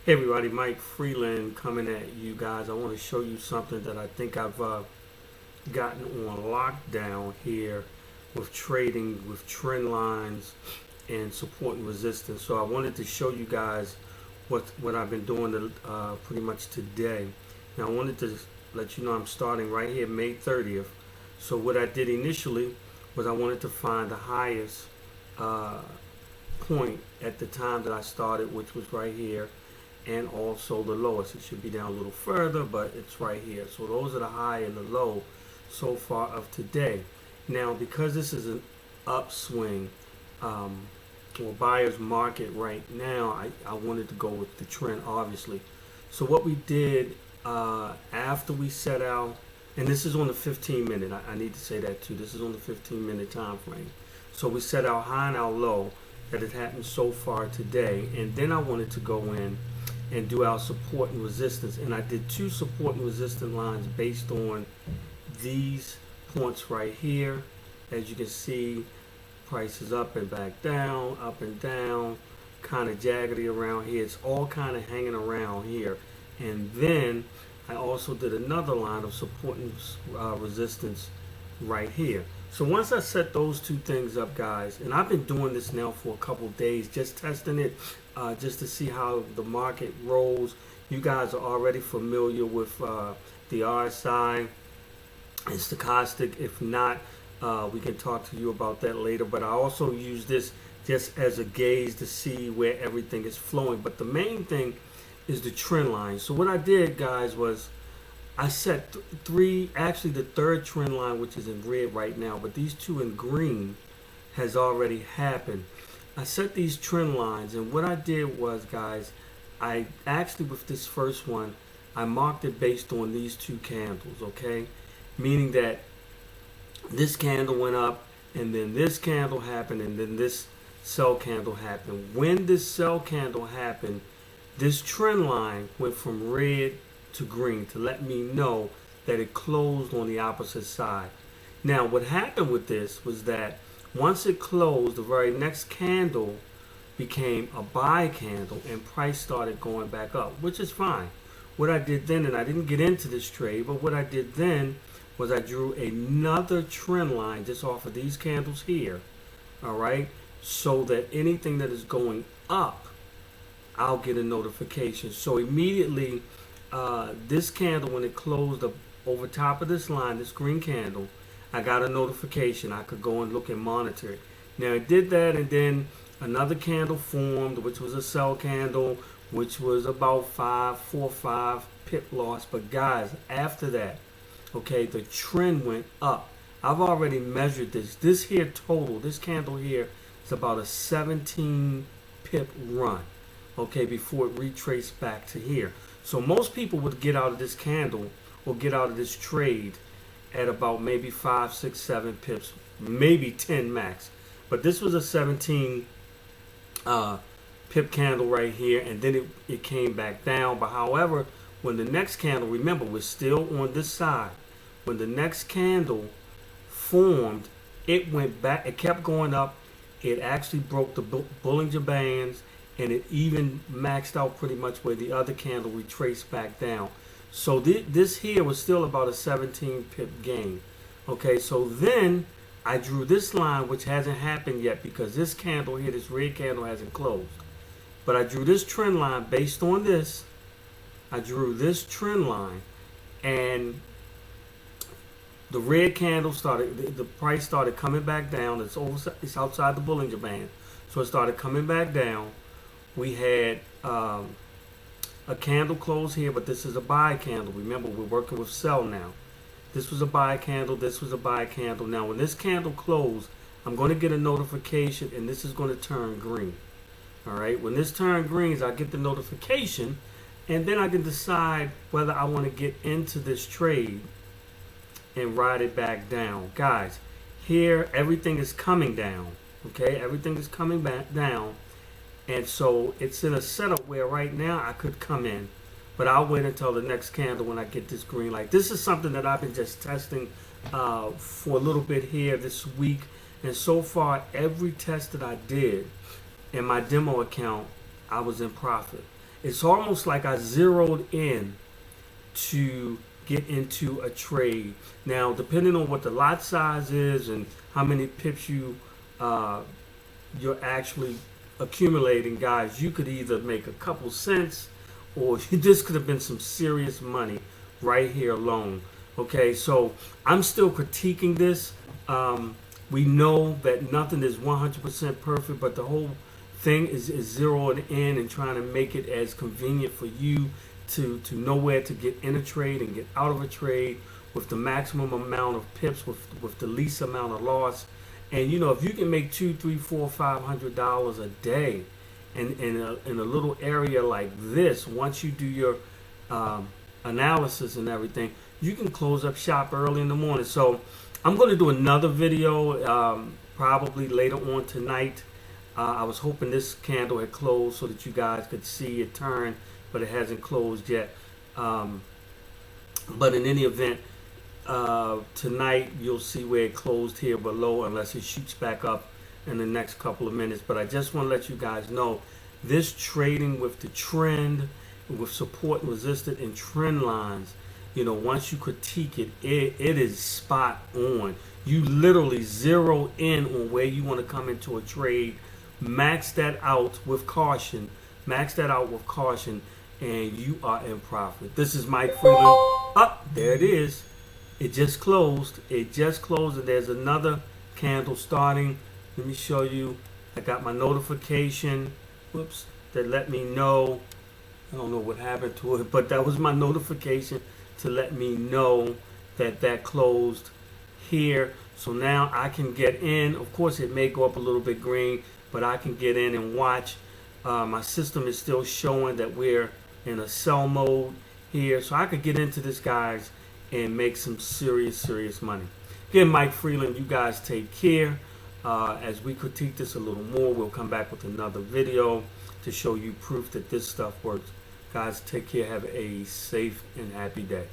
Hey everybody, Mike Freeland coming at you guys. I want to show you something that I think I've gotten on lockdown here with trading with trend lines and support and resistance. So I wanted to show you guys what I've been doing pretty much today. Now I wanted to let you know I'm starting right here May 30th. So what I did initially was I wanted to find the highest uh, point at the time that I started, which was right here, and also the lowest. It should be down a little further, but it's right here. So those are the high and the low so far of today. Now, because this is an upswing or buyer's market right now, I wanted to go with the trend, obviously. So what we did after we set out, and this is on the 15 minute, I need to say that too. This is on the 15-minute time frame. So we set our high and our low that had happened so far today, and then I wanted to go in and do our support and resistance. And I did two support and resistance lines based on these points right here. As you can see, price is up and back down, up and down, kind of jaggedy around here. It's all kind of hanging around here. And then I also did another line of support and resistance right here. So once I set those two things up, guys, and I've been doing this now for a couple days, just testing it, just to see how the market rolls. You guys are already familiar with the RSI and stochastic. If not, we can talk to you about that later. But I also use this just as a gauge to see where everything is flowing. But the main thing is the trend line. So what I did, guys, was I set actually the third trend line, which is in red right now, but these two in green has already happened. I set these trend lines, and what I did was, guys, I actually, with this first one, I marked it based on these two candles, okay? Meaning that this candle went up, and then this candle happened, and then this sell candle happened. When this sell candle happened, this trend line went from red to green to let me know that it closed on the opposite side. Now, what happened with this was that once it closed, the very next candle became a buy candle and price started going back up, which is fine. What I did then, and I didn't get into this trade, but what I did then was I drew another trend line just off of these candles here, all right, so that anything that is going up, I'll get a notification. So immediately, this candle, when it closed up over top of this line, this green candle, I got a notification. I could go and look and monitor it. Now it did that, and then another candle formed, which was a sell candle, which was about 4 or 5 pip loss. But guys, after that, okay, the trend went up. I've already measured this. This here total, this candle here, is about a 17 pip run, okay, before it retraced back to here. So most people would get out of this candle or get out of this trade at about maybe 5, 6, 7 pips, maybe 10 max. But this was a 17 pip candle right here, and then it came back down. But however, when the next candle, remember, we're still on this side. When the next candle formed, it went back, it kept going up. It actually broke the Bollinger Bands, and it even maxed out pretty much where the other candle retraced back down. So this here was still about a 17 pip gain. Okay, so then I drew this line, which hasn't happened yet because this candle here, this red candle, hasn't closed. But I drew this trend line based on this. I drew this trend line, and the red candle started, the price started coming back down. It's outside the Bollinger Band. So it started coming back down. We had a candle close here, but this is a buy candle. Remember, we're working with sell now. This was a buy candle. This was a buy candle. Now, when this candle closed, I'm going to get a notification, and this is going to turn green. All right. When this turns green, I get the notification, and then I can decide whether I want to get into this trade and ride it back down. Guys, here everything is coming down. Okay, everything is coming back down. And so it's in a setup where right now I could come in, but I'll wait until the next candle when I get this green light. This is something that I've been just testing for a little bit here this week. And so far, every test that I did in my demo account, I was in profit. it's almost like I zeroed in to get into a trade. Now, depending on what the lot size is and how many pips you're actually accumulating, guys, you could either make a couple cents, or this could have been some serious money right here alone. Okay, so I'm still critiquing this. We know that nothing is 100% perfect, but the whole thing is zeroing in and trying to make it as convenient for you to know where to get in a trade and get out of a trade with the maximum amount of pips, with the least amount of loss. And you know, if you can make $200, $300, $400, $500 a day in a little area like this, once you do your analysis and everything, you can close up shop early in the morning. So I'm going to do another video probably later on tonight. I was hoping this candle had closed so that you guys could see it turn, but it hasn't closed yet. But in any event, tonight you'll see where it closed here below, unless it shoots back up in the next couple of minutes. But I just want to let you guys know, this trading with the trend, with support and resistance and trend lines, you know, once you critique it, it is spot on. You literally zero in on where you want to come into a trade, max that out with caution, and you are in profit. This is Mike Freeland. Up there it is. It just closed. It just closed, and there's another candle starting. Let me show you. I got my notification. Whoops, that let me know. I don't know what happened to it, but that was my notification to let me know that that closed here. So now I can get in. Of course, it may go up a little bit green, but I can get in and watch. My system is still showing that we're in a sell mode here, so I could get into this, guys, and make some serious money. Again, Mike Freeland, you guys take care. As we critique this a little more, we'll come back with another video to show you proof that this stuff works. Guys, take care. Have a safe and happy day.